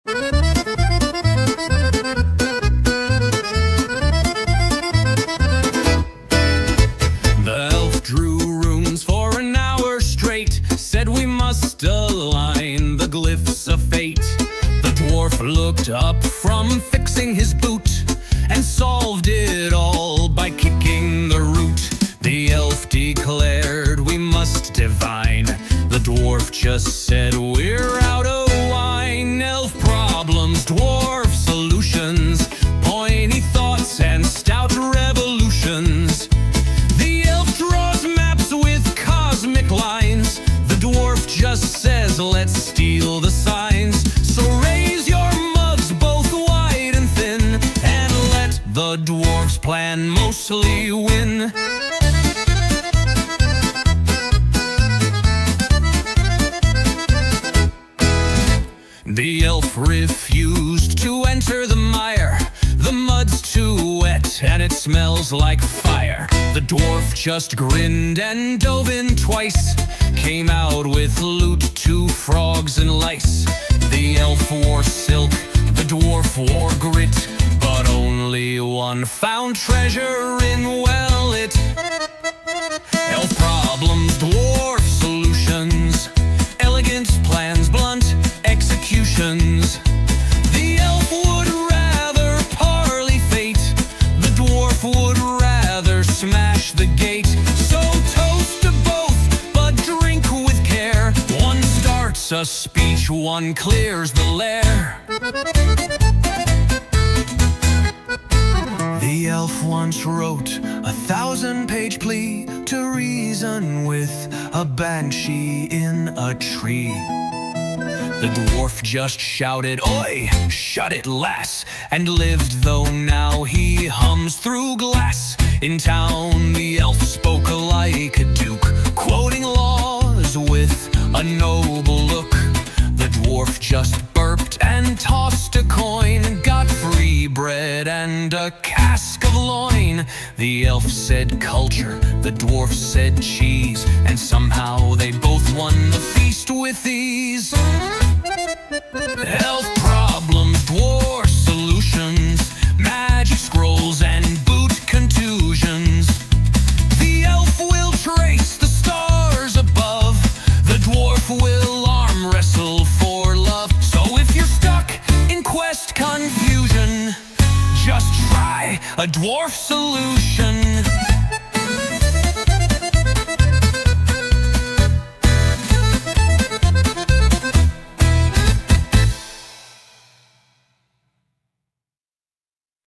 The elf drew runes for an hour straight, said we must align the glyphs of fate. The dwarf looked up from fixing his boot and solved it all by kicking the root. The elf declared we must divine. The dwarf just said we're out of wine. Elf problems, dwarf solutions, pointy thoughts and stout revolutions. The elf draws maps with cosmic lines. The dwarf just says let's steal the signs. So raise your mugs both wide and thin, and let the dwarf's plan mostly win. The elf refused to enter the mire. The mud's too wet and it smells like fire. The dwarf just grinned and dove in twice, came out with loot, 2 frogs and lice. The elf wore silk, the dwarf wore grit, but only one found treasure in well-lit. Elf problems, dwarf solutions, elegant plans, blunt executions. The elf would rather parley fate, the dwarf would rather smash the gate. So toast to both, but drink with care. One starts a speech, one clears the lair. The elf once wrote a 1,000-page plea to reason with a banshee in a tree. The dwarf just shouted, "Oi, shut it, lass!" and lived, though now he hums through glass. In town the elf spoke like a duke, quoting laws with a noble look. The dwarf just burped and tossed a coin, got free bread and a cask of loin. The elf said culture, the dwarf said cheese, and somehow they both won the feast with ease. Elf problems, dwarf solutions, magic scrolls and boot contusions. The elf will trace the stars above, the dwarf will arm wrestle for love. So if you're stuck in quest confusion, just try a dwarf solution.